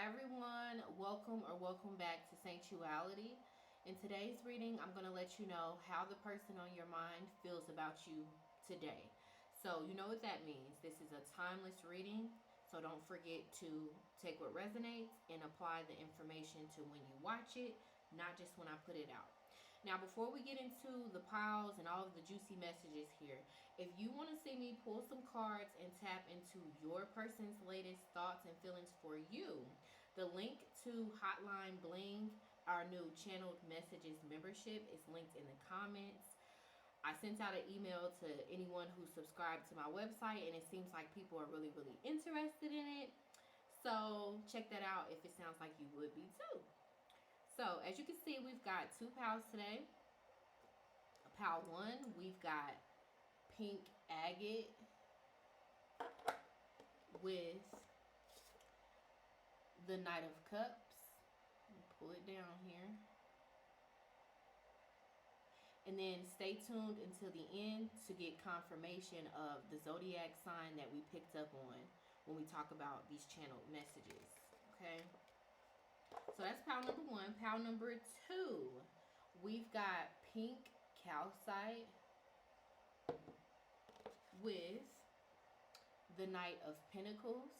everyone, welcome back to Saintuality. In today's reading, I'm going to let you know how the person on your mind feels about you today. So, you know what that means. This is a timeless reading, so don't forget to take what resonates and apply the information to when you watch it, not just when I put it out. Now, before we get into the piles and all of the juicy messages here, if you want to see me pull some cards and tap into your person's latest thoughts and feelings for you, the link to Hotline Bling, our new channeled messages membership, is linked in the comments. I sent out an email to anyone who subscribed to my website, and it seems like people are really interested in it. So check that out if it sounds like you would be too. So as you can see, we've got two pals today. Pal one, we've got pink agate with the Knight of Cups. Pull it down here. And then stay tuned until the end to get confirmation of the zodiac sign that we picked up on when we talk about these channeled messages. Okay? So that's pile number one. Pile number two, we've got pink calcite with the Knight of Pentacles.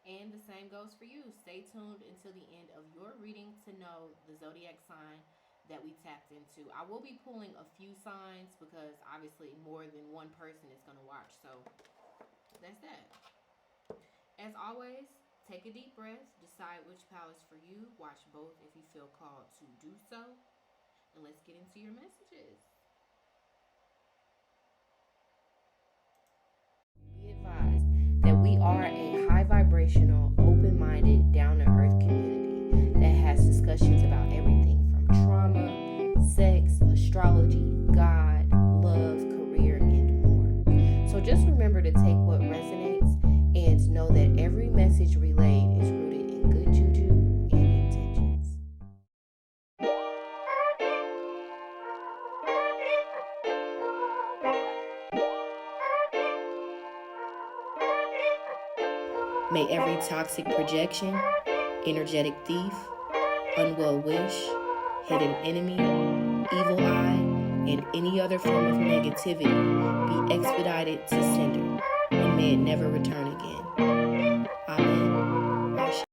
And the same goes for you. Stay tuned until the end of your reading to know the zodiac sign that we tapped into. I will be pulling a few signs because obviously more than one person is going to watch. So that's that. As always, take a deep breath. Decide which pile is for you. Watch both if you feel called to do so. And let's get into your messages. Be advised that we are a high vibrational, open-minded, down-to-earth community that has discussions about everything from trauma, sex, astrology, God, love, career, and more. So just remember to take what resonates and know that every message relayed is rooted in good juju and intentions. May every toxic projection, energetic thief, unwell wish, hidden enemy, evil eye, and any other form of negativity be expedited to sender, and may it never return again. Amen. Ashe.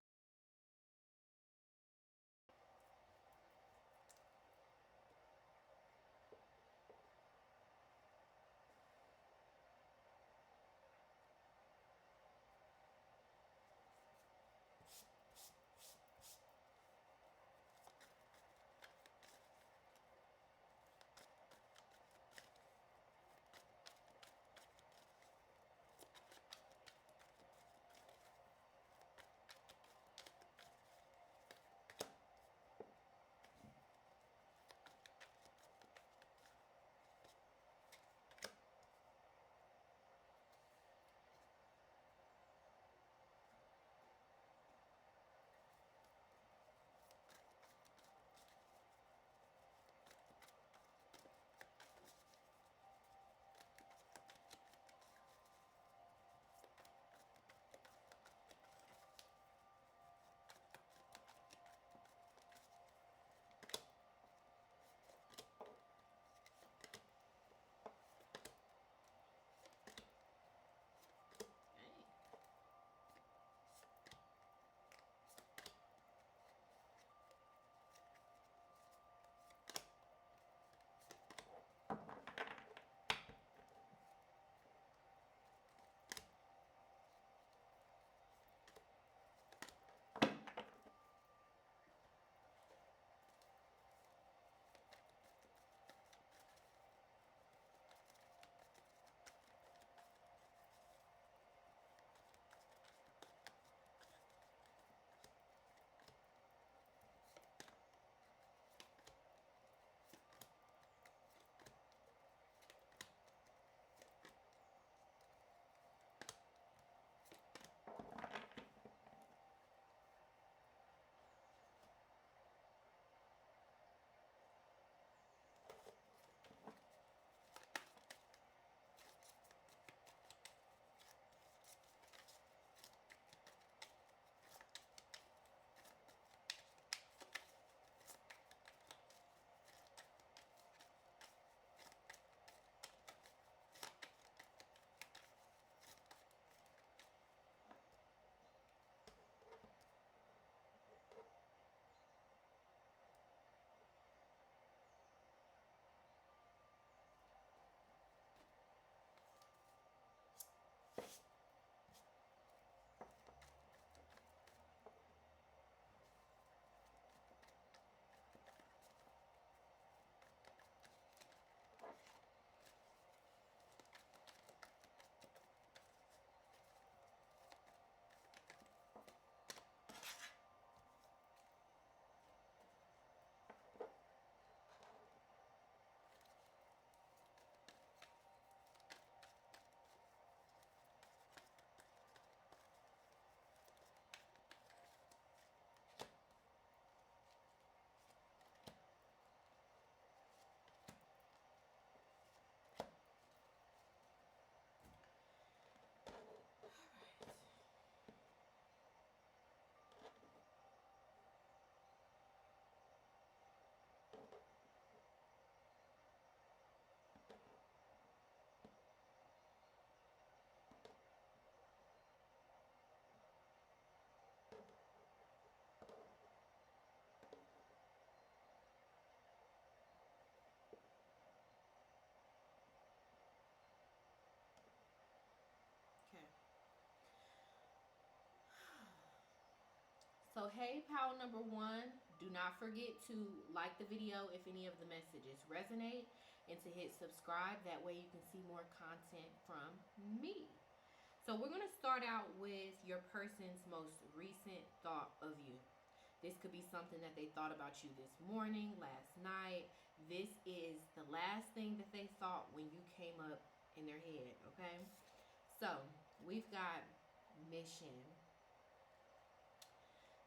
So, hey, pal number one, do not forget to like the video if any of the messages resonate and to hit subscribe. That way you can see more content from me. So, we're going to start out with your person's most recent thought of you. This could be something that they thought about you this morning, last night. This is the last thing that they thought when you came up in their head, okay? So, we've got mission.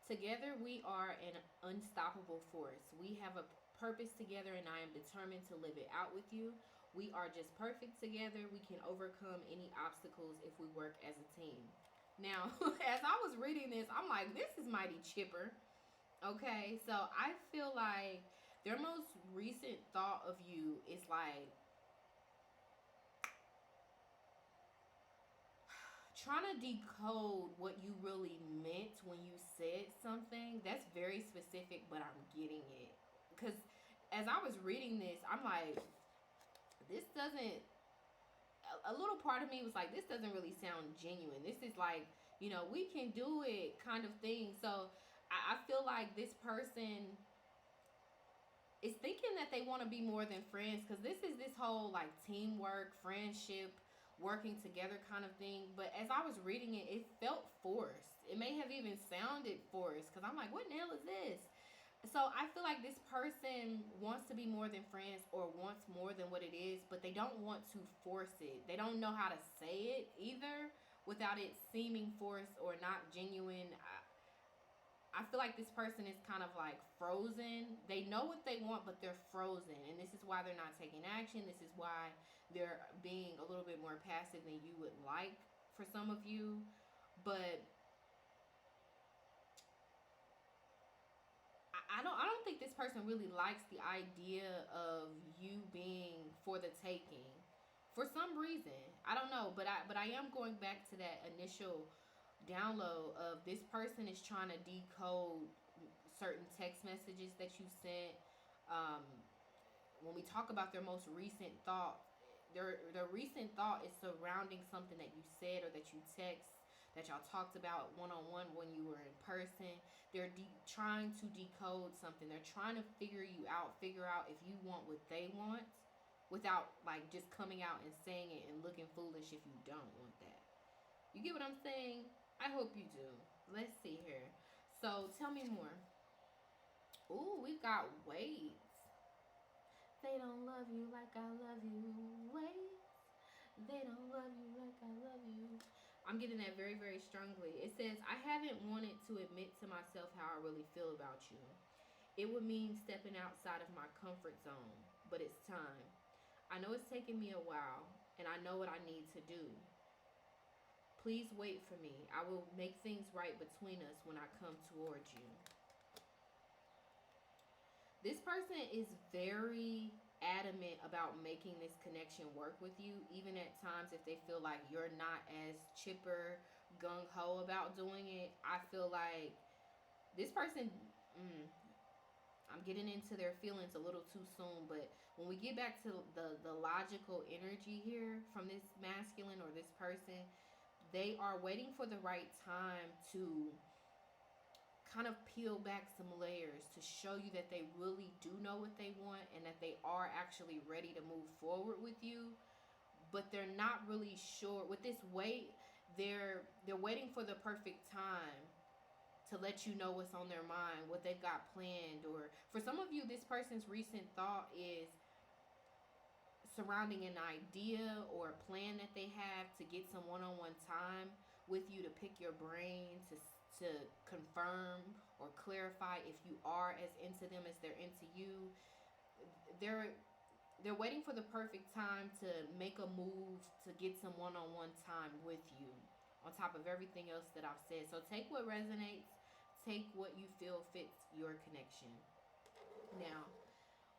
Together, we are an unstoppable force. We have a purpose together, and I am determined to live it out with you. We are just perfect together. We can overcome any obstacles if we work as a team. Now, as I was reading this, I'm like, this is mighty chipper. Okay, so I feel like their most recent thought of you is like trying to decode what you really meant when you said something. That's very specific, but I'm getting it. Because as I was reading this, I'm like, this doesn't, a little part of me was like, this doesn't really sound genuine. This is like, we can do it kind of thing. So I feel like this person is thinking that they want to be more than friends, because this is this whole like teamwork, friendship, working together kind of thing. But as I was reading it, it felt forced. It may have even sounded forced, because I'm like, what the hell is this? So I feel like this person wants to be more than friends or wants more than what it is, but they don't want to force it. They don't know how to say it either without it seeming forced or not genuine. I feel like this person is kind of like frozen. They know what they want, but they're frozen. And this is why they're not taking action. This is why they're being a little bit more passive than you would like for some of you. But I don't think this person really likes the idea of you being for the taking. For some reason. I don't know, but I am going back to that initial download of this person is trying to decode certain text messages that you sent. When we talk about their most recent thought, their recent thought is surrounding something that you said or that you text, that y'all talked about one-on-one when you were in person. They're trying to decode something. They're trying to figure out if you want what they want without like just coming out and saying it and looking foolish if you don't want that. You get what I'm saying? I hope you do. Let's see here. So tell me more. Ooh, we've got weights. They don't love you like I love you. Weights. They don't love you like I love you. I'm getting that very, very strongly. It says, I haven't wanted to admit to myself how I really feel about you. It would mean stepping outside of my comfort zone, but it's time. I know it's taken me a while, and I know what I need to do. Please wait for me. I will make things right between us when I come towards you. This person is very adamant about making this connection work with you, even at times if they feel like you're not as chipper, gung-ho about doing it. I feel like this person, I'm getting into their feelings a little too soon, but when we get back to the logical energy here from this masculine or this person, they are waiting for the right time to kind of peel back some layers to show you that they really do know what they want and that they are actually ready to move forward with you. But they're not really sure. With this wait, they're waiting for the perfect time to let you know what's on their mind, what they've got planned. Or for some of you, this person's recent thought is surrounding an idea or a plan that they have to get some one-on-one time with you, to pick your brain, to confirm or clarify if you are as into them as they're into you. They're waiting for the perfect time to make a move to get some one-on-one time with you, on top of everything else that I've said. So take what resonates, take what you feel fits your connection. Now,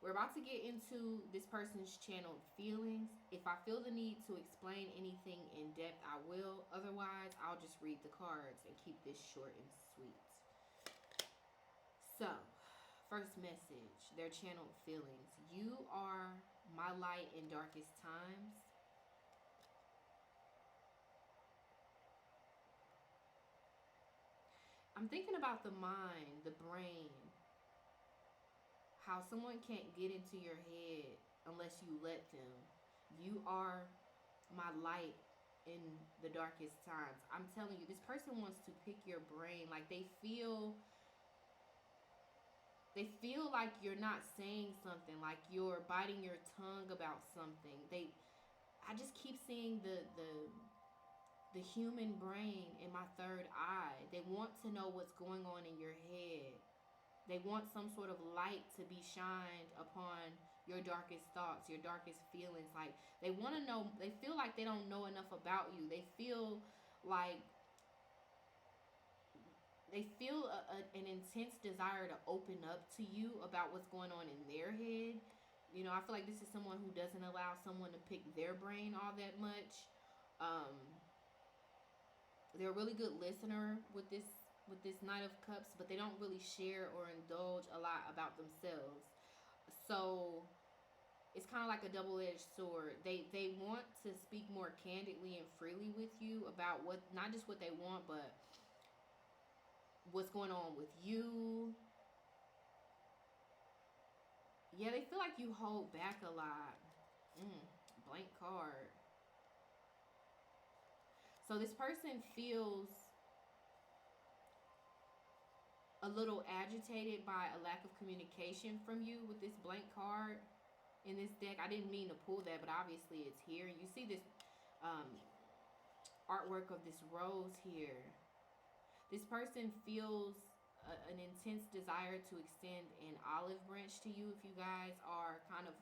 we're about to get into this person's channeled feelings. If I feel the need to explain anything in depth, I will. Otherwise, I'll just read the cards and keep this short and sweet. So, first message, their channeled feelings. You are my light in darkest times. I'm thinking about the mind, the brain, how someone can't get into your head unless you let them. You are my light in the darkest times. I'm telling you, this person wants to pick your brain. Like they feel like you're not saying something, like you're biting your tongue about something. I just keep seeing the human brain in my third eye. They want to know what's going on in your head. They want some sort of light to be shined upon your darkest thoughts, your darkest feelings. Like they want to know, they feel like they don't know enough about you. They feel like an intense desire to open up to you about what's going on in their head. You know, I feel like this is someone who doesn't allow someone to pick their brain all that much. Um, they're a really good listener with this Knight of Cups, but they don't really share or indulge a lot about themselves. So it's kind of like a double-edged sword. They want to speak more candidly and freely with you about what, not just what they want, but what's going on with you. Yeah, they feel like you hold back a lot. Blank card. So this person feels a little agitated by a lack of communication from you with this blank card in this deck. I didn't mean to pull that, but obviously it's here. You see this um, artwork of this rose here. This person feels an intense desire to extend an olive branch to you if you guys are kind of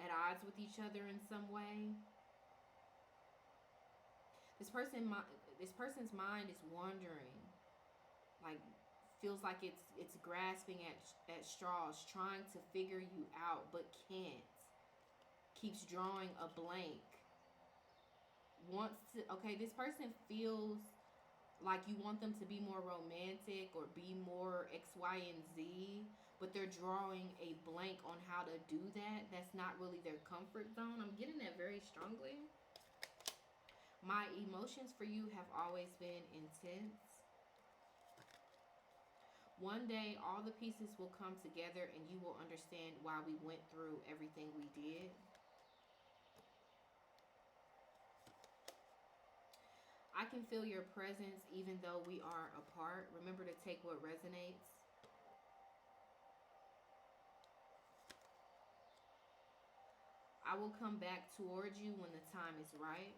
at odds with each other in some way. This person's mind is wandering, like feels like it's grasping at straws, trying to figure you out but can't. Keeps drawing a blank. Wants to, okay, this person feels like you want them to be more romantic or be more X, Y, and Z, but they're drawing a blank on how to do that. That's not really their comfort zone. I'm getting that very strongly. My emotions for you have always been intense. One day, all the pieces will come together and you will understand why we went through everything we did. I can feel your presence even though we are apart. Remember to take what resonates. I will come back towards you when the time is right.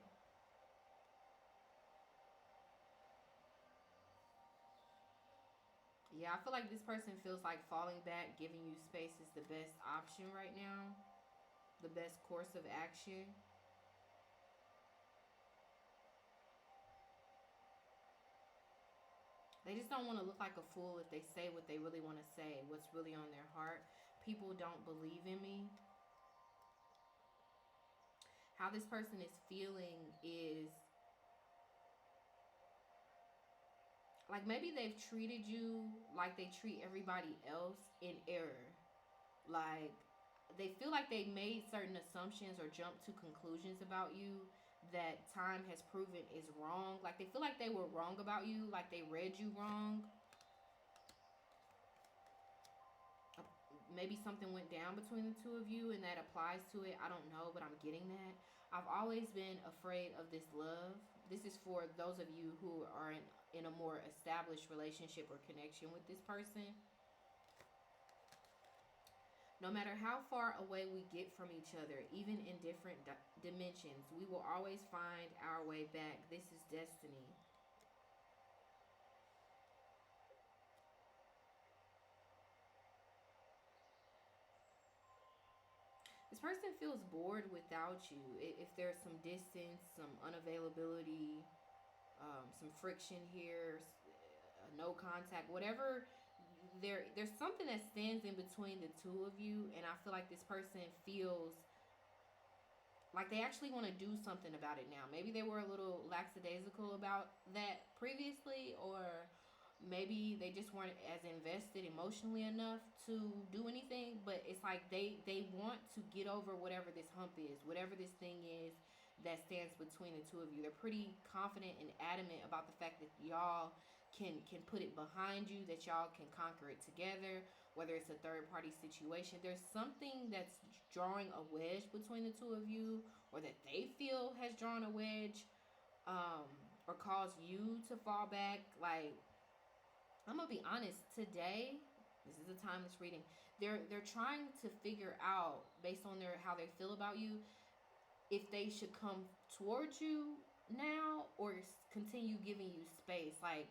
Yeah, I feel like this person feels like falling back, giving you space is the best option right now. The best course of action. They just don't want to look like a fool if they say what they really want to say, what's really on their heart. People don't believe in me. How this person is feeling is like maybe they've treated you like they treat everybody else in error. Like they feel like they made certain assumptions or jumped to conclusions about you that time has proven is wrong. Like they feel like they were wrong about you, like they read you wrong. Maybe something went down between the two of you and that applies to it. I don't know, but I'm getting that. I've always been afraid of this love. This is for those of you who are in a more established relationship or connection with this person. No matter how far away we get from each other, even in different dimensions, we will always find our way back. This is destiny. This person feels bored without you. If there's some distance, some unavailability, some friction here, no contact, whatever, there's something that stands in between the two of you, and I feel like this person feels like they actually want to do something about it now. Maybe they were a little lackadaisical about that previously, or maybe they just weren't as invested emotionally enough to do anything. But it's like they want to get over whatever this hump is, whatever this thing is. that stands between the two of you. They're pretty confident and adamant about the fact that y'all can put it behind you, that y'all can conquer it together, whether it's a third party situation. There's something that's drawing a wedge between the two of you, or that they feel has drawn a wedge, or caused you to fall back. Like, I'm gonna be honest, today, this is the time that's reading, they're trying to figure out, based on their how they feel about you, if they should come towards you now or continue giving you space. Like,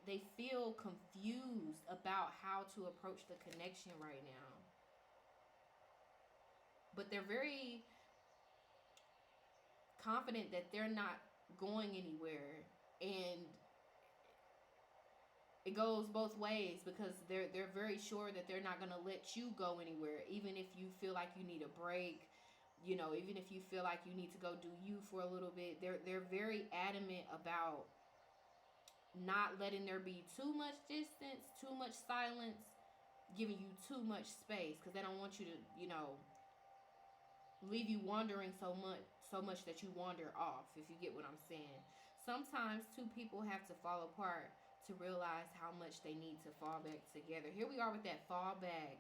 they feel confused about how to approach the connection right now. But they're very confident that they're not going anywhere, and it goes both ways, because they're very sure that they're not going to let you go anywhere, even if you feel like you need a break. You know, even if you feel like you need to go do you for a little bit, they're very adamant about not letting there be too much distance, too much silence, giving you too much space, because they don't want you to, you know, leave you wandering so much that you wander off, if you get what I'm saying. Sometimes two people have to fall apart to realize how much they need to fall back together. Here we are with that fall back.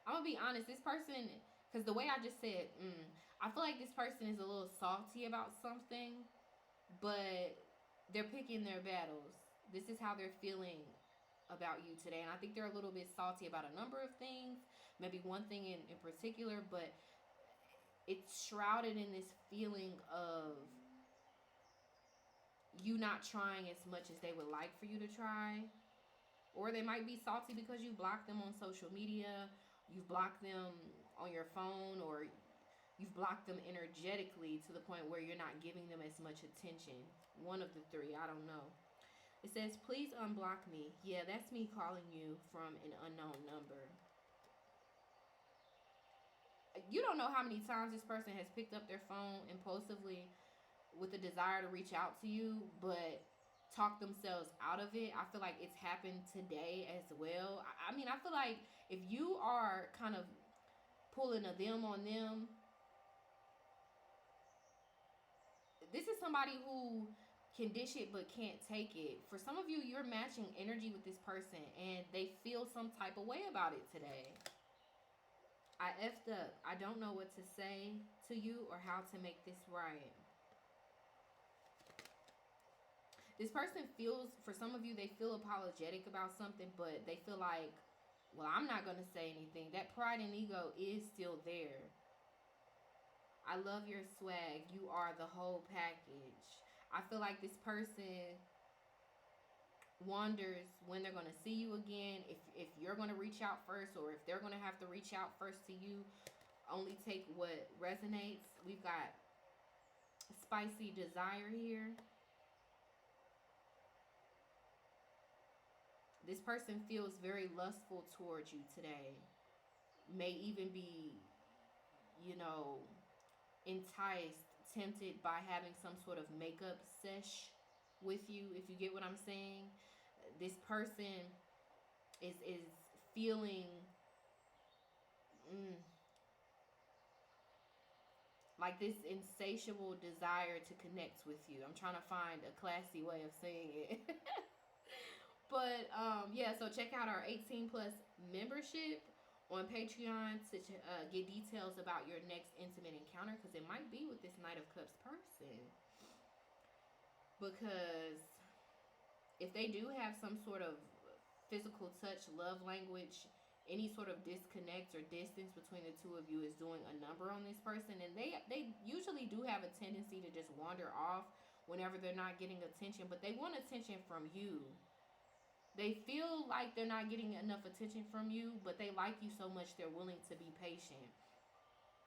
I'm gonna be honest, this person, because the way I just said, I feel like this person is a little salty about something, but they're picking their battles. This is how they're feeling about you today. And I think they're a little bit salty about a number of things, maybe one thing in particular, but it's shrouded in this feeling of you not trying as much as they would like for you to try. Or they might be salty because you blocked them on social media, you've blocked them on your phone, or you've blocked them energetically to the point where you're not giving them as much attention. One of the three, I don't know. It says, please unblock me. Yeah, that's me calling you from an unknown number. You don't know how many times this person has picked up their phone impulsively with a desire to reach out to you, but talk themselves out of it. I feel like it's happened today as well. I mean, I feel like if you are kind of pulling a them on them, this is somebody who can dish it but can't take it. For some of you, you're matching energy with this person and they feel some type of way about it today. I effed up. I don't know what to say to you or how to make this right. This person feels, for some of you, they feel apologetic about something, but they feel like, well, I'm not going to say anything. That pride and ego is still there. I love your swag. You are the whole package. I feel like this person wonders when they're going to see you again, if you're going to reach out first, or if they're going to have to reach out first to you. Only take what resonates. We've got spicy desire here. This person feels very lustful towards you today. May even be, you know, enticed, tempted by having some sort of makeup sesh with you, if you get what I'm saying. This person is feeling like this insatiable desire to connect with you. I'm trying to find a classy way of saying it. But yeah, so check out our 18 plus membership on Patreon to get details about your next intimate encounter, because it might be with this Knight of Cups person. Because if they do have some sort of physical touch, love language, any sort of disconnect or distance between the two of you is doing a number on this person. And they usually do have a tendency to just wander off whenever they're not getting attention, but they want attention from you. They feel like they're not getting enough attention from you, but they like you so much they're willing to be patient.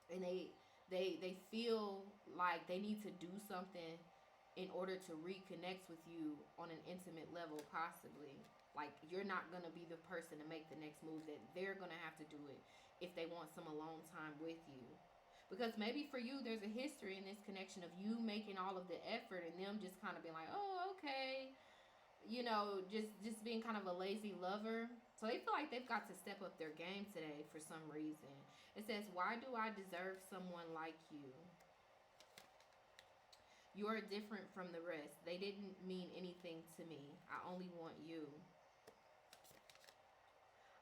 And they feel like they need to do something in order to reconnect with you on an intimate level, possibly. Like, you're not going to be the person to make the next move, that they're going to have to do it if they want some alone time with you. Because maybe for you, there's a history in this connection of you making all of the effort and them just kind of being like, oh, okay. You know, just being kind of a lazy lover. So they feel like they've got to step up their game today for some reason. It says, why do I deserve someone like you? You are different from the rest. They didn't mean anything to me. I only want you.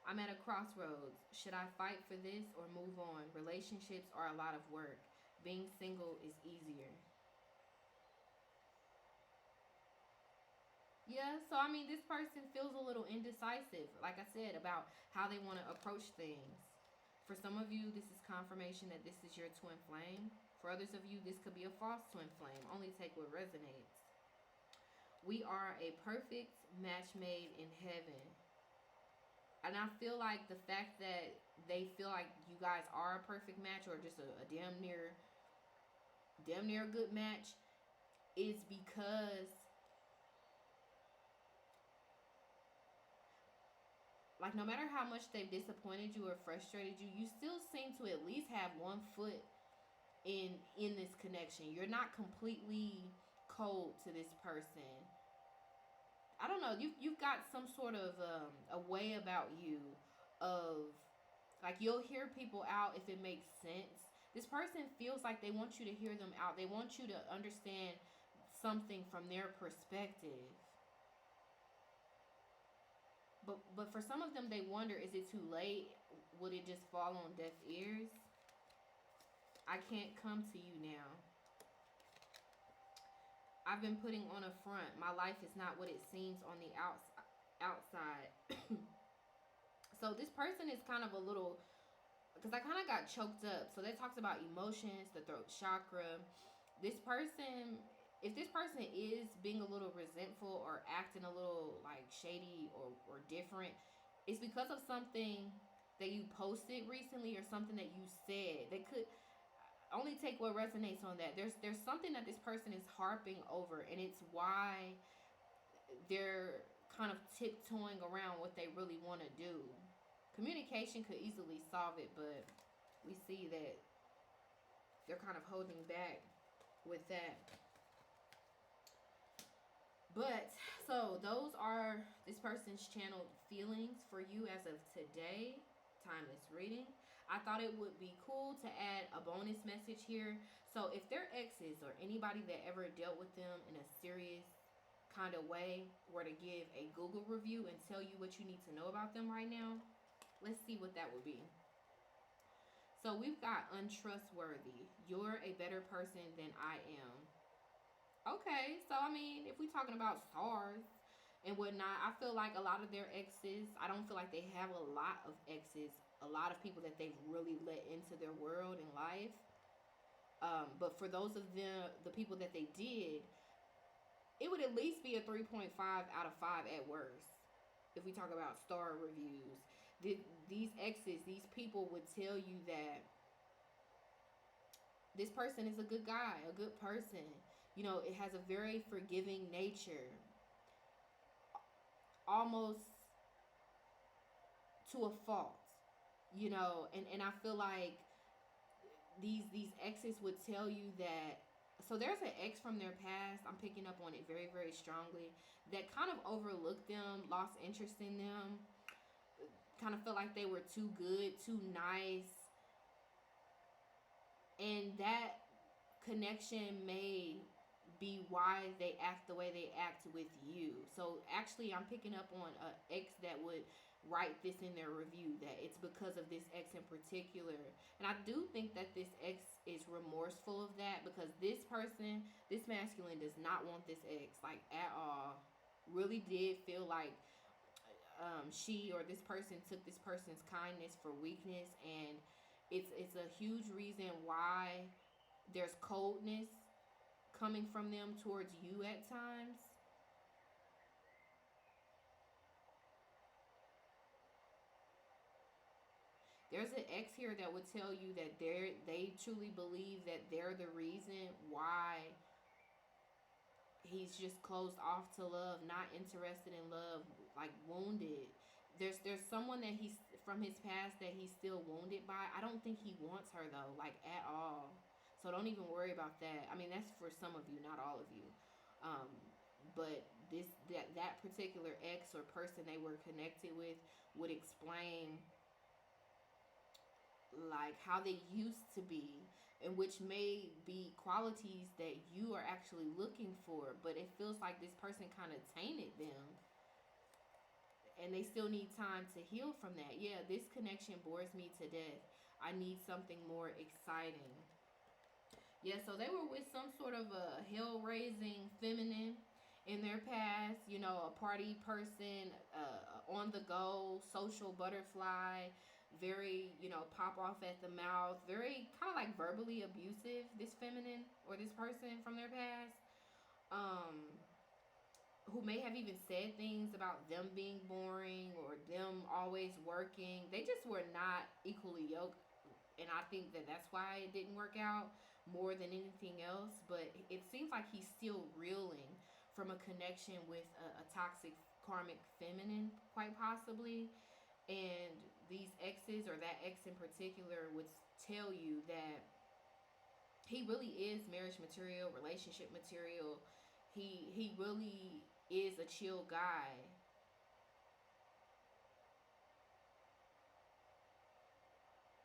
I'm at a crossroads. Should I fight for this or move on? Relationships are a lot of work. Being single is easier. Yeah, so I mean, this person feels a little indecisive, like I said, about how they want to approach things. For some of you, this is confirmation that this is your twin flame. For others of you, this could be a false twin flame. Only take what resonates. We are a perfect match made in heaven. And I feel like the fact that they feel like you guys are a perfect match, or just a damn near good match, is because, like, no matter how much they've disappointed you or frustrated you, you still seem to at least have one foot in this connection. You're not completely cold to this person. I don't know. You've got some sort of a way about you of, like, you'll hear people out if it makes sense. This person feels like they want you to hear them out. They want you to understand something from their perspective. But for some of them, they wonder, is it too late? Would it just fall on deaf ears? I can't come to you now. I've been putting on a front. My life is not what it seems on the outside. So this person is kind of a little, because I kind of got choked up. So that talks about emotions, the throat chakra. This person, if this person is being a little resentful or acting a little like shady or different, it's because of something that you posted recently or something that you said. They could only take what resonates on that. There's something that this person is harping over, and it's why they're kind of tiptoeing around what they really want to do. Communication could easily solve it, but we see that they're kind of holding back with that. But, so those are this person's channeled feelings for you as of today. Timeless reading. I thought it would be cool to add a bonus message here. So if their exes or anybody that ever dealt with them in a serious kind of way were to give a Google review and tell you what you need to know about them right now, let's see what that would be. So we've got untrustworthy. You're a better person than I am. Okay, so I mean, if we're talking about stars and whatnot, I feel like a lot of their exes, I don't feel like they have a lot of exes, a lot of people that they've really let into their world and life. But for those of them, the people that they did, it would at least be a 3.5 out of 5 at worst. If we talk about star reviews, these exes, these people would tell you that this person is a good guy, a good person. You know, it has a very forgiving nature. Almost to a fault. You know, and I feel like these exes would tell you that. So there's an ex from their past, I'm picking up on it very, very strongly, that kind of overlooked them, lost interest in them, kind of felt like they were too good, too nice. And that connection may be why they act the way they act with you. So actually, I'm picking up on an ex that would write this in their review, that it's because of this ex in particular. And I do think that this ex is remorseful of that, because this person, this masculine, does not want this ex, like, at all. Really did feel like she or this person took this person's kindness for weakness, and it's a huge reason why there's coldness coming from them towards you at times. There's an ex here that would tell you that they truly believe that they're the reason why he's just closed off to love, not interested in love, like wounded. There's someone that he's from his past that he's still wounded by. I don't think he wants her though, like, at all. So don't even worry about that. I mean, that's for some of you, not all of you. But that particular ex or person they were connected with would explain like how they used to be, and which may be qualities that you are actually looking for, but it feels like this person kind of tainted them and they still need time to heal from that. Yeah, this connection bores me to death. I need something more exciting. Yeah, so they were with some sort of a hell-raising feminine in their past, you know, a party person, on the go, social butterfly, very, you know, pop off at the mouth, very kind of like verbally abusive, this feminine or this person from their past. Um, who may have even said things about them being boring or them always working. They just were not equally yoked, and I think that that's why it didn't work out more than anything else. But it seems like he's still reeling from a connection with a toxic karmic feminine, quite possibly. And these exes, or that ex in particular, would tell you that he really is marriage material, relationship material. He really is a chill guy.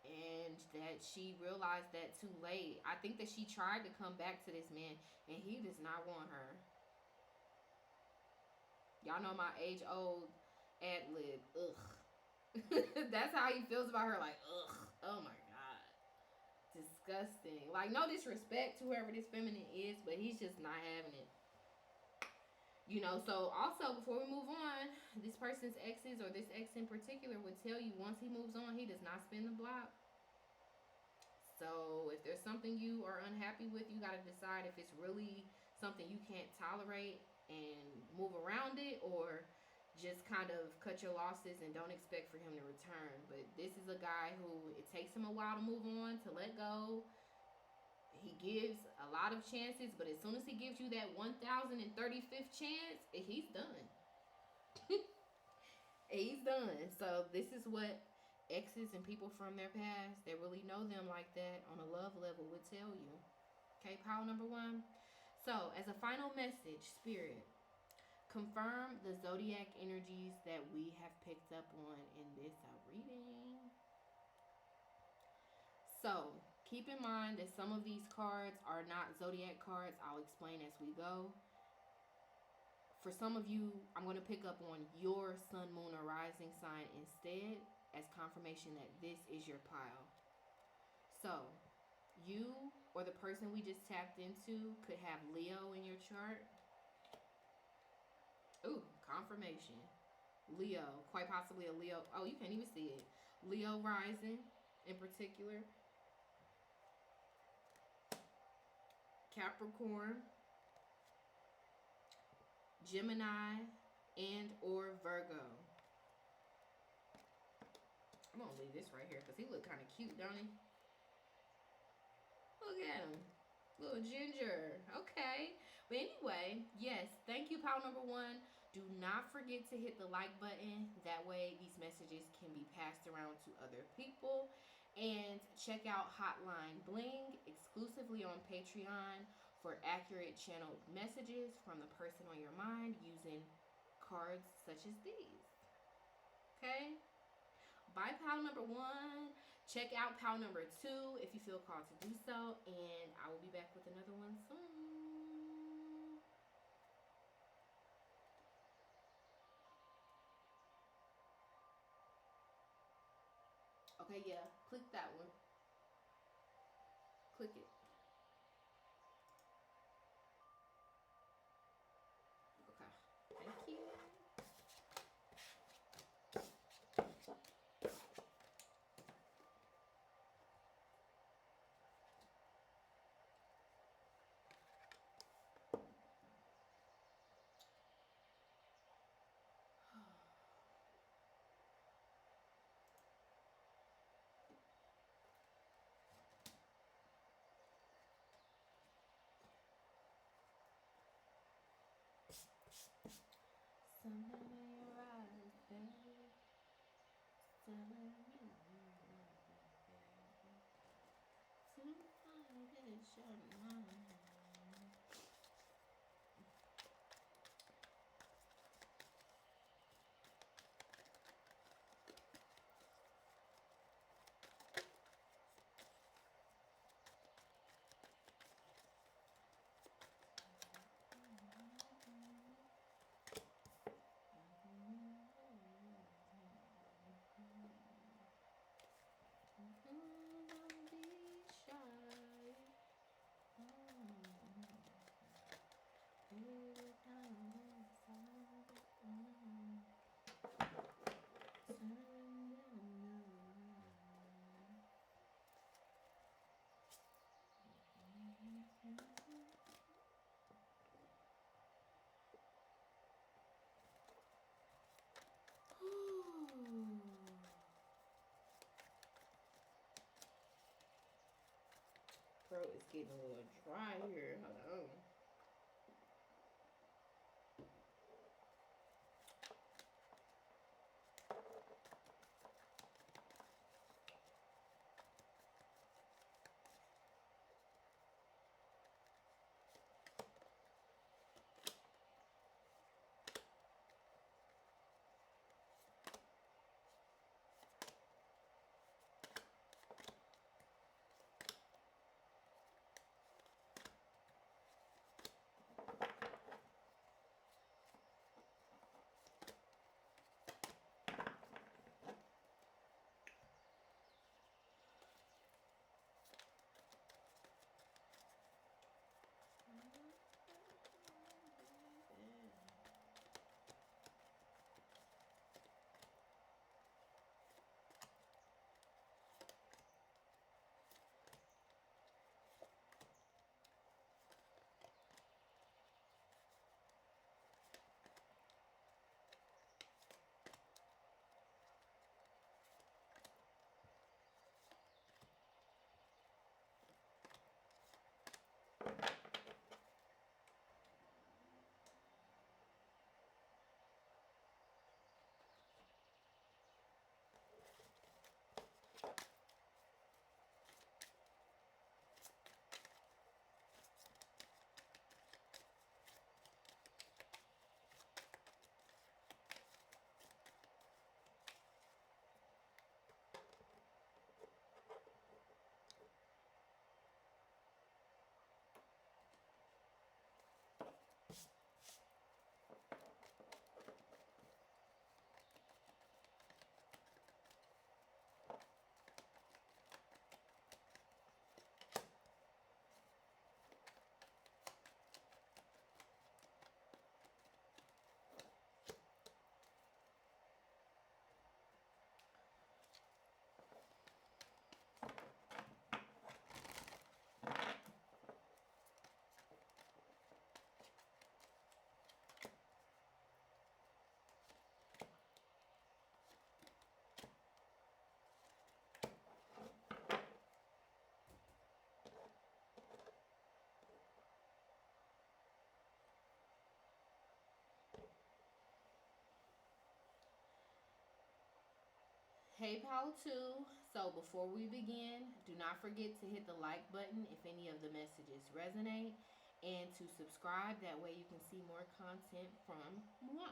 And that she realized that too late. I think that she tried to come back to this man and he does not want her. Y'all know my age old ad lib. Ugh. That's how he feels about her. Like, ugh. Oh my God. Disgusting. Like, no disrespect to whoever this feminine is, but he's just not having it. You know, so also before we move on, this person's exes or this ex in particular would tell you once he moves on, he does not spin the block. So if there's something you are unhappy with, you got to decide if it's really something you can't tolerate and move around it, or just kind of cut your losses and don't expect for him to return. But this is a guy who it takes him a while to move on, to let go. He gives a lot of chances, but as soon as he gives you that 1035th chance, he's done. He's done. So this is what exes and people from their past that really know them like that on a love level would tell you. Okay, pile number one. So as a final message, Spirit, confirm the zodiac energies that we have picked up on in this reading. So keep in mind that some of these cards are not zodiac cards. I'll explain as we go. For some of you, I'm going to pick up on your sun, moon, or rising sign instead as confirmation that this is your pile. So, you or the person we just tapped into could have Leo in your chart. Ooh, confirmation. Leo, quite possibly a Leo. Oh, you can't even see it. Leo rising in particular. Capricorn, Gemini, and or Virgo. I'm gonna leave this right here because he look kind of cute, don't he? Look at him. Little ginger. Okay. But anyway, yes, thank you, pile number one. Do not forget to hit the like button. That way these messages can be passed around to other people. And check out Hotline Bling exclusively on Patreon for accurate channeled messages from the person on your mind using cards such as these. Okay? Bye, pile number one. Check out pile number two if you feel called to do so. And I will be back with another one soon. Okay, yeah. Click that one. Click it. Okay. Thank you. Something in your eyes, baby. Telling me tonight is your night. throat is getting a little dry here. Hold on. Hey, Pal 2. So, before we begin, do not forget to hit the like button if any of the messages resonate and to subscribe. That way, you can see more content from moi.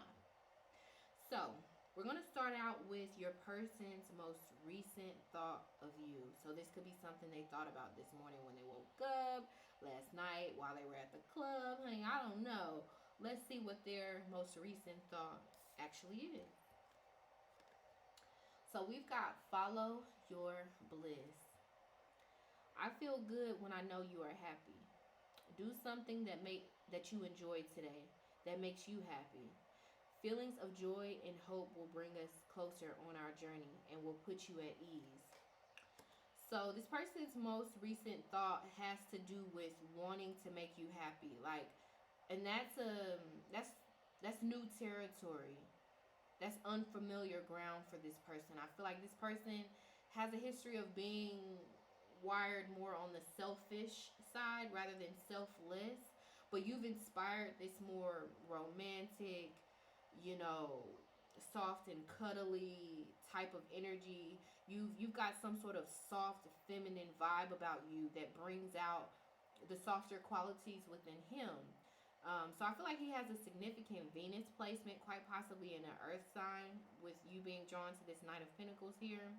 So, we're going to start out with your person's most recent thought of you. So, this could be something they thought about this morning when they woke up, last night while they were at the club. Honey, I don't know. Let's see what their most recent thought actually is. So we've got follow your bliss. I feel good when I know you are happy. Do something that you enjoy today that makes you happy. Feelings of joy and hope will bring us closer on our journey and will put you at ease. So this person's most recent thought has to do with wanting to make you happy. Like, and that's that's new territory. That's unfamiliar ground for this person. I feel like this person has a history of being wired more on the selfish side rather than selfless. But you've inspired this more romantic, you know, soft and cuddly type of energy. You've got some sort of soft feminine vibe about you that brings out the softer qualities within him. So I feel like he has a significant Venus placement, quite possibly in an Earth sign, with you being drawn to this Knight of Pentacles here.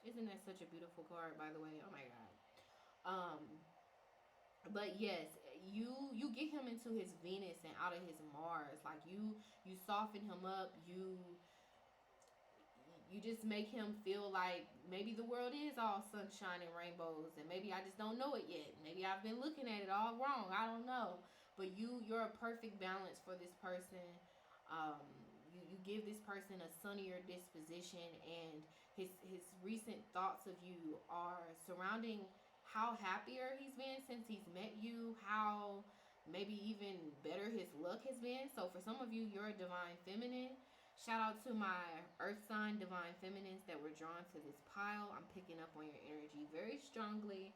Isn't that such a beautiful card, by the way? Oh my God. But yes, you get him into his Venus and out of his Mars. Like you soften him up. You just make him feel like maybe the world is all sunshine and rainbows, and maybe I just don't know it yet. Maybe I've been looking at it all wrong. I don't know. But you're a perfect balance for this person. Um, you give this person a sunnier disposition, and his recent thoughts of you are surrounding how happier he's been since he's met you, how maybe even better his luck has been. So for some of you, you're a divine feminine. Shout out to my earth sign divine feminines that were drawn to this pile. I'm picking up on your energy very strongly.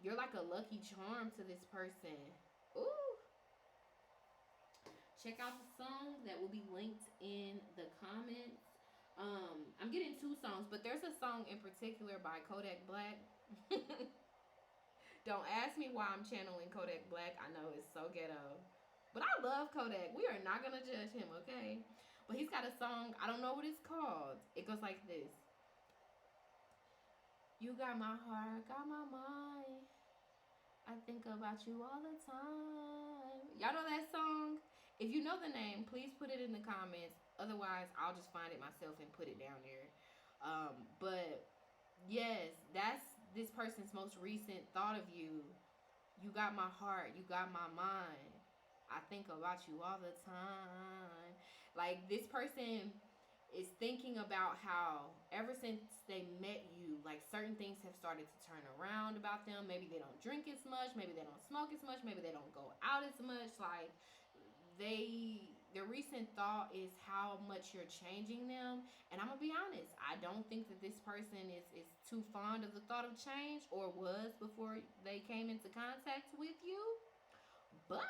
You're like a lucky charm to this person. Ooh. Check out the song that will be linked in the comments. I'm getting two songs, but there's a song in particular by Kodak Black. Don't ask me why I'm channeling Kodak Black. I know it's so ghetto. But I love Kodak. We are not going to judge him, okay? But he's got a song. I don't know what it's called. It goes like this. You got my heart, got my mind. I think about you all the time. Y'all know that song? If you know the name, please put it in the comments. Otherwise, I'll just find it myself and put it down there. But yes, that's this person's most recent thought of you. You got my heart, you got my mind. I think about you all the time. Like, this person is thinking about how ever since they met you, like, certain things have started to turn around about them. Maybe they don't drink as much, maybe they don't smoke as much, maybe they don't go out as much. Like, their recent thought is how much you're changing them. And I'm gonna be honest, I don't think that this person is too fond of the thought of change, or was before they came into contact with you. But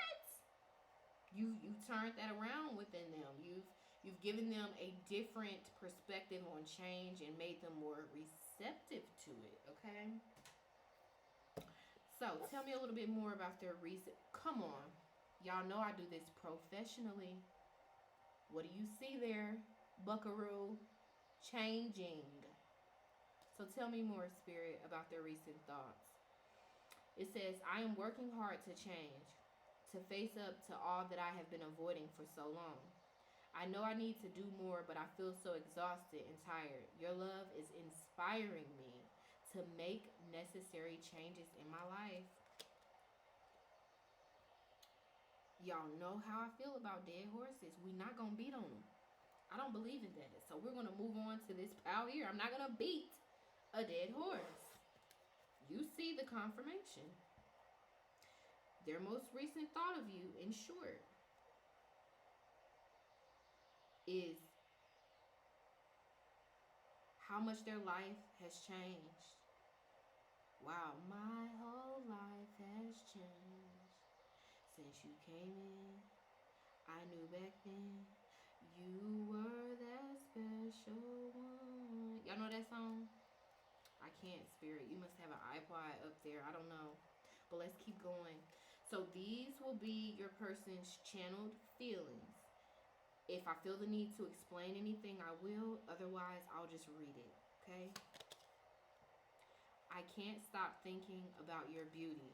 you turned that around within them. You've given them a different perspective on change and made them more receptive to it, okay? So tell me a little bit more about their reason. Come on. Y'all know I do this professionally. What do you see there, buckaroo? Changing. So tell me more, Spirit, about their recent thoughts. It says, I am working hard to change, to face up to all that I have been avoiding for so long. I know I need to do more, but I feel so exhausted and tired. Your love is inspiring me to make necessary changes in my life. Y'all know how I feel about dead horses. We not going to beat on them. I don't believe in that. So we're going to move on to this pal here. I'm not going to beat a dead horse. You see the confirmation. Their most recent thought of you, in short, is how much their life has changed. Wow, my whole life has changed since you came in. I knew back then you were that special one. Y'all know that song? I can't, Spirit. You must have an iPod up there. I don't know. But let's keep going. So these will be your person's channeled feelings. If I feel the need to explain anything, I will. Otherwise, I'll just read it. Okay? I can't stop thinking about your beauty.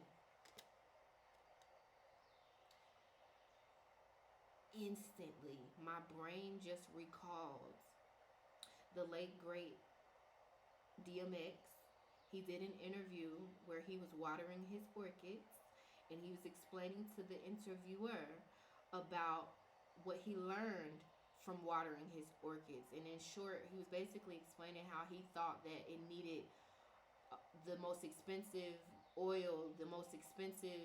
Instantly, my brain just recalls the late great DMX. He did an interview where he was watering his orchids, and he was explaining to the interviewer about what he learned from watering his orchids. And in short, he was basically explaining how he thought that it needed the most expensive oil, the most expensive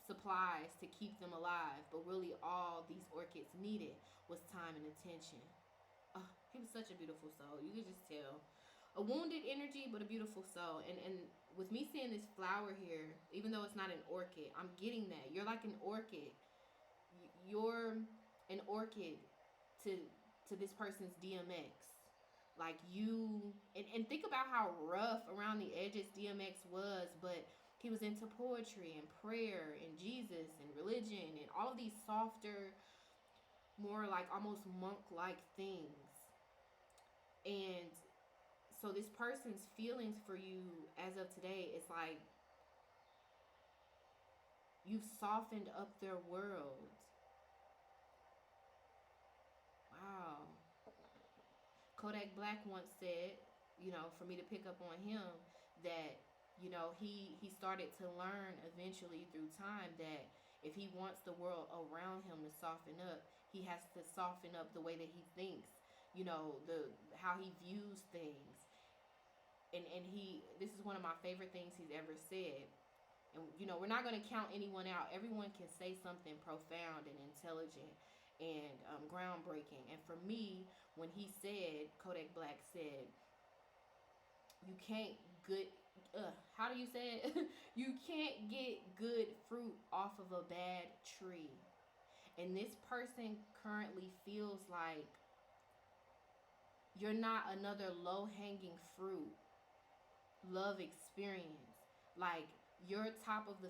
supplies to keep them alive, but really all these orchids needed was time and attention. Oh, he was such a beautiful soul. You could just tell. A wounded energy, but a beautiful soul. And with me seeing this flower here, even though it's not an orchid, I'm getting that. You're like an orchid. You're an orchid to this person's DMX. Like you, and think about how rough around the edges DMX was, but he was into poetry and prayer and Jesus and religion and all of these softer, more like almost monk-like things. And so this person's feelings for you as of today is like you've softened up their world. Wow. Kodak Black once said, for me to pick up on him, that, he started to learn eventually through time that if he wants the world around him to soften up, he has to soften up the way that he thinks, how he views things. And this is one of my favorite things he's ever said. And, we're not going to count anyone out. Everyone can say something profound and intelligent and groundbreaking. And for me, when he said, Kodak Black said, You can't good how do you say it? You can't get good fruit off of a bad tree. And this person currently feels like you're not another low hanging fruit love experience. Like you're top of the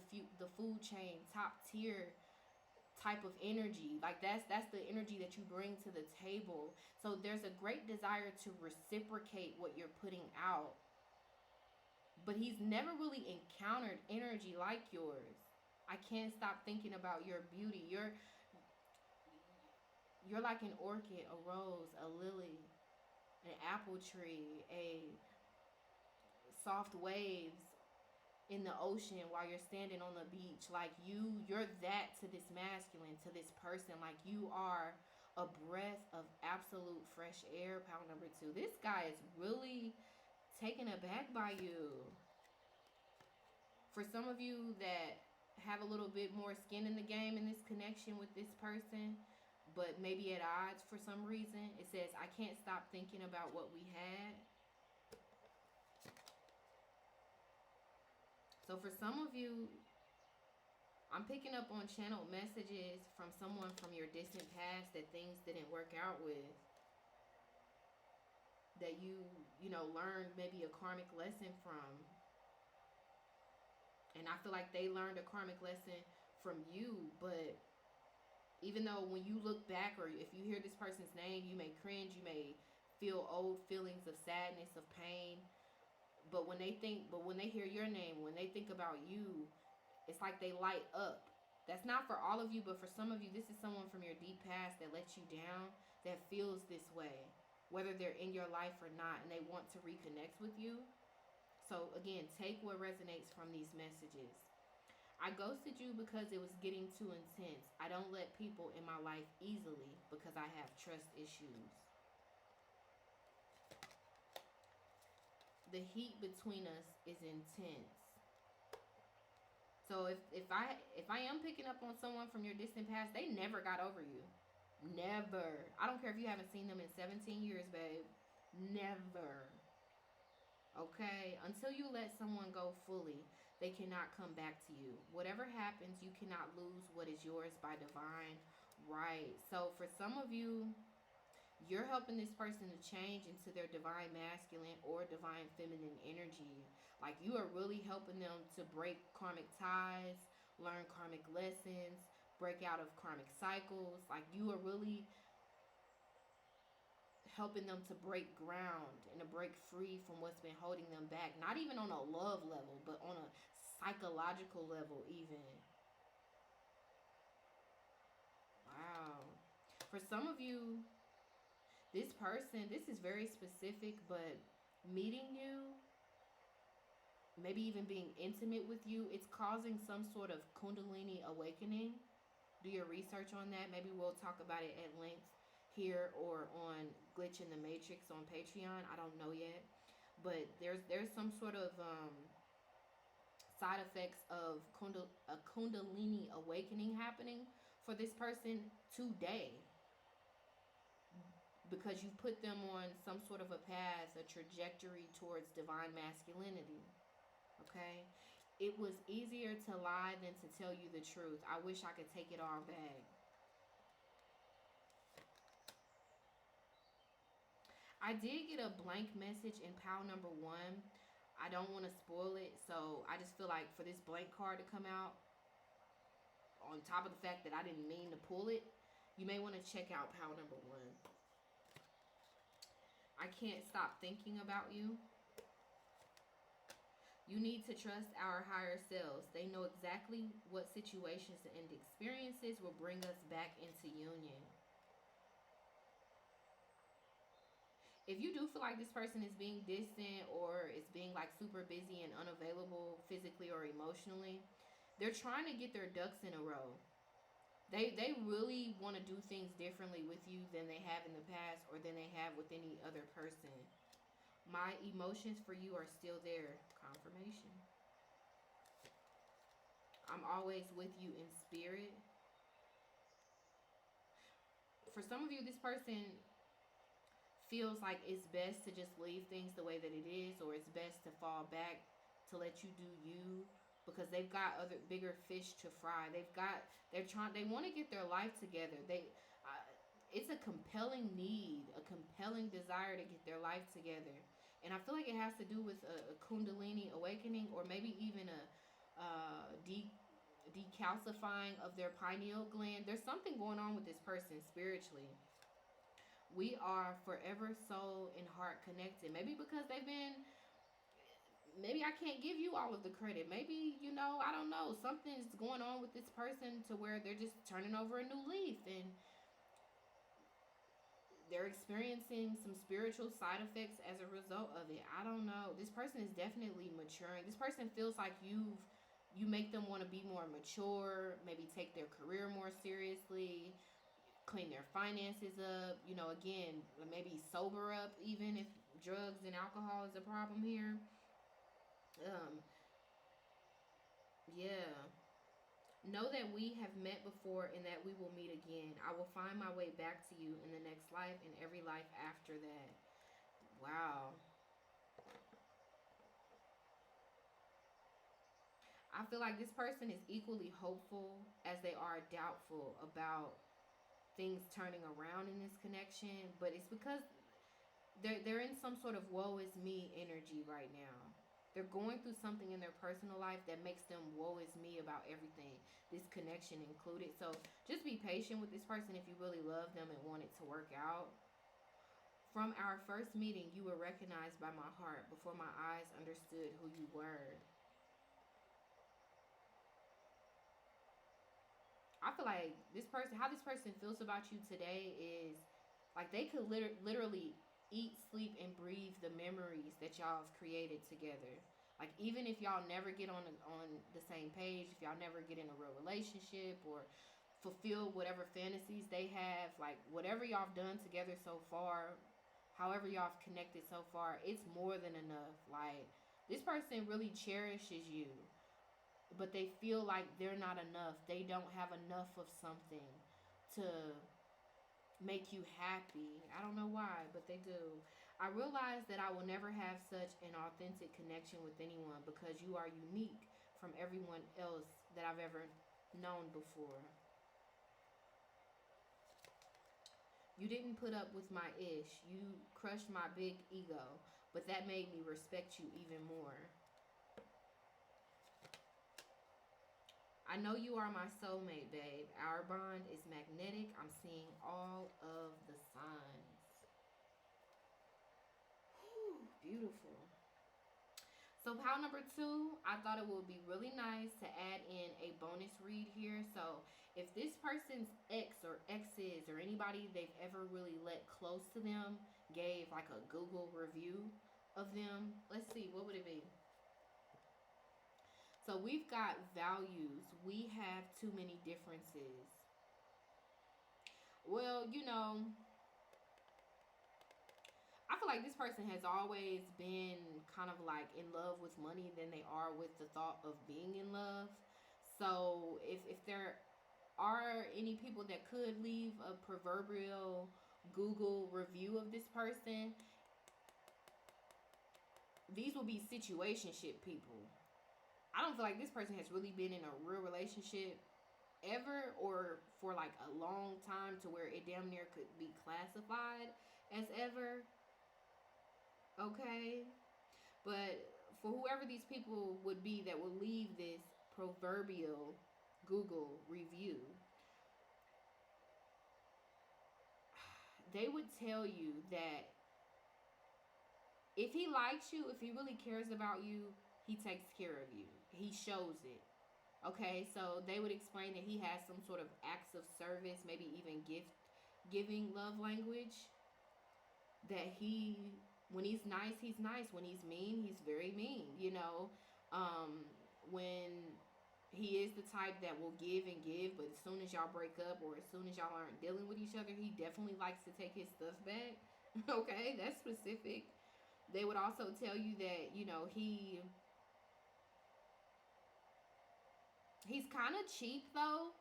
food chain, top tier type of energy. Like that's the energy that you bring to the table. So there's a great desire to reciprocate what you're putting out. But he's never really encountered energy like yours. I can't stop thinking about your beauty. You're like an orchid, a rose, a lily, an apple tree, a soft waves in the ocean while you're standing on the beach. Like you're that to this masculine, to this person. Like you are a breath of absolute fresh air. Pound number 2. This guy is really taken aback by you. For some of you that have a little bit more skin in the game in this connection with this person, but maybe at odds for some reason, it says, I can't stop thinking about what we had. So for some of you, I'm picking up on channeled messages from someone from your distant past that things didn't work out with. That you know, learned maybe a karmic lesson from. And I feel like they learned a karmic lesson from you. But even though when you look back, or if you hear this person's name, you may cringe, you may feel old feelings of sadness, of pain. But when they hear your name, when they think about you, it's like they light up. That's not for all of you, but for some of you, this is someone from your deep past that let you down, that feels this way, whether they're in your life or not, and they want to reconnect with you. So again, take what resonates from these messages. I ghosted you because it was getting too intense. I don't let people in my life easily because I have trust issues. The heat between us is intense. So if I am picking up on someone from your distant past, they never got over you. Never. I don't care if you haven't seen them in 17 years, babe. Never. Okay? Until you let someone go fully, they cannot come back to you. Whatever happens, you cannot lose what is yours by divine right. So for some of you, you're helping this person to change into their divine masculine or divine feminine energy. Like you are really helping them to break karmic ties, learn karmic lessons, break out of karmic cycles. Like you are really helping them to break ground and to break free from what's been holding them back. Not even on a love level, but on a psychological level even. Wow. For some of you, this person, this is very specific, but meeting you, maybe even being intimate with you, it's causing some sort of kundalini awakening. Do your research on that. Maybe we'll talk about it at length here or on Glitch in the Matrix on Patreon. I don't know yet. But there's some sort of side effects of a kundalini awakening happening for this person today. Because you put them on some sort of a path, a trajectory towards divine masculinity. Okay? It was easier to lie than to tell you the truth. I wish I could take it all back. I did get a blank message in pile number 1. I don't want to spoil it, so I just feel like for this blank card to come out, on top of the fact that I didn't mean to pull it, you may want to check out pile number 1. I can't stop thinking about you. You need to trust our higher selves. They know exactly what situations and experiences will bring us back into union. If you do feel like this person is being distant or is being like super busy and unavailable physically or emotionally, they're trying to get their ducks in a row. They really want to do things differently with you than they have in the past or than they have with any other person. My emotions for you are still there. Confirmation. I'm always with you in spirit. For some of you, this person feels like it's best to just leave things the way that it is, or it's best to fall back to let you do you, because they've got other bigger fish to fry. They want to get their life together. It's a compelling need, a compelling desire to get their life together. And I feel like it has to do with a Kundalini awakening, or maybe even a decalcifying of their pineal gland. There's something going on with this person spiritually. We are forever soul and heart connected. Maybe because they've been, maybe I can't give you all of the credit. Maybe, I don't know. Something's going on with this person to where they're just turning over a new leaf, and they're experiencing some spiritual side effects as a result of it. I don't know. This person is definitely maturing. This person feels like you make them want to be more mature, maybe take their career more seriously, clean their finances up, again, maybe sober up, even if drugs and alcohol is a problem here. Um, yeah. Know that we have met before and that we will meet again. I will find my way back to you in the next life and every life after that. Wow. I feel like this person is equally hopeful as they are doubtful about things turning around in this connection, but it's because they're in some sort of woe is me energy right now. They're going through something in their personal life that makes them woe is me about everything, this connection included. So just be patient with this person if you really love them and want it to work out. From our first meeting, you were recognized by my heart before my eyes understood who you were. I feel like how this person feels about you today is like they could literally eat, sleep, and breathe the memories that y'all have created together. Like even if y'all never get on the same page, if y'all never get in a real relationship or fulfill whatever fantasies they have, like whatever y'all have done together so far, however y'all have connected so far, it's more than enough. Like this person really cherishes you, but they feel like they're not enough. They don't have enough of something to make you happy. I don't know why, but they do. I realize that I will never have such an authentic connection with anyone because you are unique from everyone else that I've ever known before. You didn't put up with my ish. You crushed my big ego, but that made me respect you even more. I know you are my soulmate, babe. Our bond is magnetic. I'm seeing all of the signs. Whew, beautiful. So pile number 2, I thought it would be really nice to add in a bonus read here. So if this person's ex or exes or anybody they've ever really let close to them gave like a Google review of them, let's see, what would it be? So we've got values. We have too many differences. Well, I feel like this person has always been kind of like in love with money than they are with the thought of being in love. So if there are any people that could leave a proverbial Google review of this person, these will be situationship people. I don't feel like this person has really been in a real relationship ever or for like a long time to where it damn near could be classified as ever. Okay? But for whoever these people would be that will leave this proverbial Google review, they would tell you that if he likes you, if he really cares about you, he takes care of you. He shows it. Okay, so they would explain that he has some sort of acts of service, maybe even gift giving love language. That when he's nice, he's nice. When he's mean, he's very mean. When he is the type that will give and give, but as soon as y'all break up or as soon as y'all aren't dealing with each other, he definitely likes to take his stuff back. Okay, that's specific. They would also tell you that, he's kind of cheap though.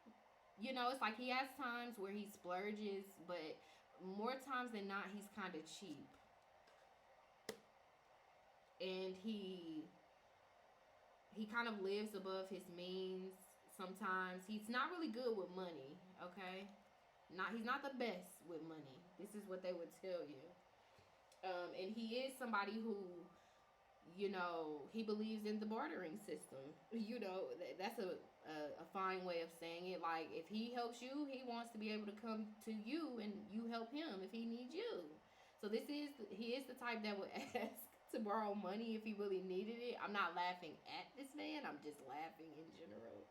It's like he has times where he splurges, but more times than not, he's kind of cheap. And he kind of lives above his means sometimes. He's not really good with money, okay? He's not the best with money. This is what they would tell you. And he is somebody who, you know, he believes in the bartering system. You know, that's a fine way of saying it. Like, if he helps you, he wants to be able to come to you and you help him if he needs you. So he is the type that would ask to borrow money if he really needed it. I'm not laughing at this man. I'm just laughing in general.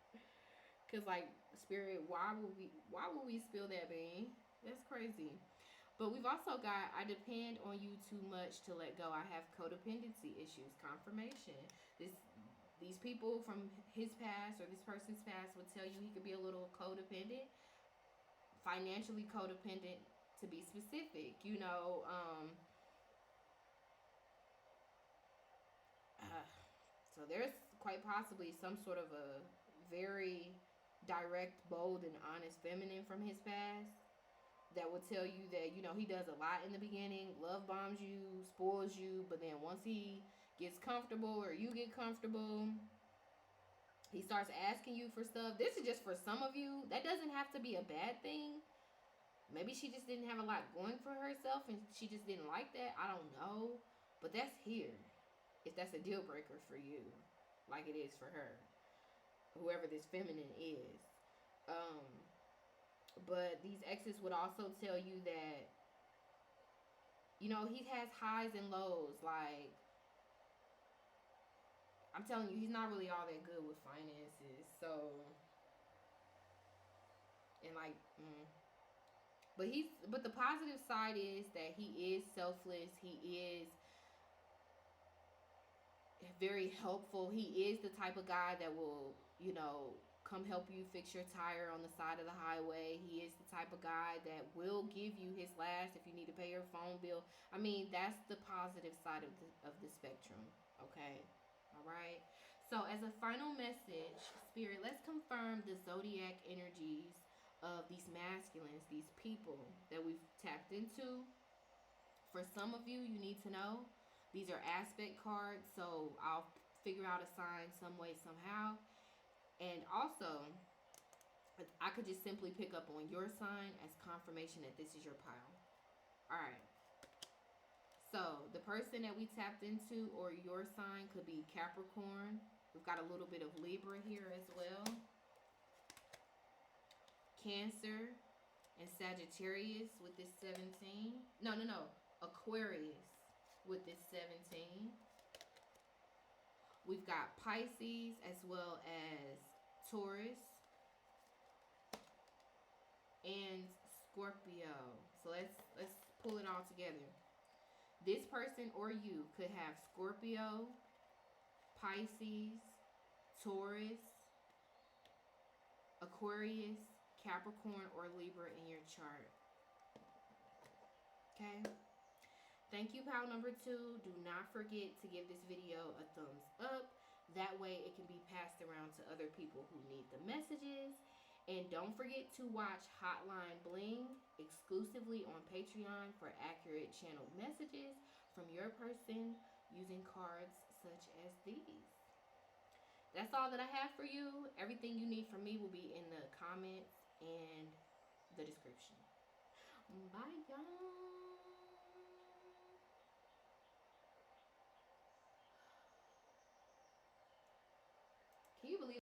Cause like, Spirit, why would we spill that bean? That's crazy. But we've also got, I depend on you too much to let go. I have codependency issues. Confirmation. These people from his past or this person's past would tell you he could be a little codependent, financially codependent to be specific. You know, so there's quite possibly some sort of a very direct, bold, and honest feminine from his past that will tell you that, you know, he does a lot in the beginning, love bombs you, spoils you, but then once he gets comfortable or you get comfortable, he starts asking you for stuff. This is just for some of you. That doesn't have to be a bad thing. Maybe she just didn't have a lot going for herself and she just didn't like that. I don't know. But that's here. If that's a deal breaker for you, like it is for her. Whoever this feminine is. But these exes would also tell you that, you know, he has highs and lows. Like, I'm telling you, he's not really all that good with finances. So, and like, but the positive side is that he is selfless. He is very helpful. He is the type of guy that will, you know, come help you fix your tire on the side of the highway. He is the type of guy that will give you his last if you need to pay your phone bill. I mean, that's the positive side of the spectrum, okay? All right? So as a final message, Spirit, let's confirm the zodiac energies of these masculines, these people that we've tapped into. For some of you, you need to know these are aspect cards, so I'll figure out a sign some way, somehow. And also, I could just simply pick up on your sign as confirmation that this is your pile. All right. So, the person that we tapped into or your sign could be Capricorn. We've got a little bit of Libra here as well. Cancer and Sagittarius with this 17. No. Aquarius with this 17. We've got Pisces as well as Taurus and Scorpio. So let's pull it all together. This person or you could have Scorpio, Pisces, Taurus, Aquarius, Capricorn, or Libra in your chart. Okay? Thank you, pile number 2. Do not forget to give this video a thumbs up. That way it can be passed around to other people who need the messages. And don't forget to watch Hotline Bling exclusively on Patreon for accurate channeled messages from your person using cards such as these. That's all that I have for you. Everything you need from me will be in the comments and the description. Bye, y'all. Can you believe?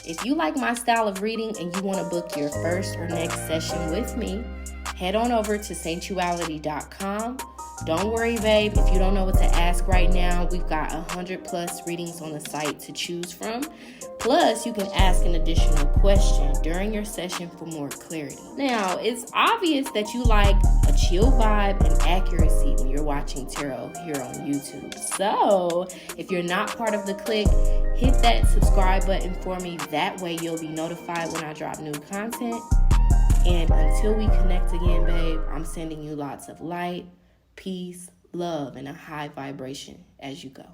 If you like my style of reading and you want to book your first or next session with me, head on over to Saintuality.com. Don't worry, babe, if you don't know what to ask right now, we've got 100+ readings on the site to choose from. Plus, you can ask an additional question during your session for more clarity. Now, it's obvious that you like a chill vibe and accuracy when you're watching tarot here on YouTube. So, if you're not part of the clique, hit that subscribe button for me. That way you'll be notified when I drop new content. And until we connect again, babe, I'm sending you lots of light, peace, love, and a high vibration as you go.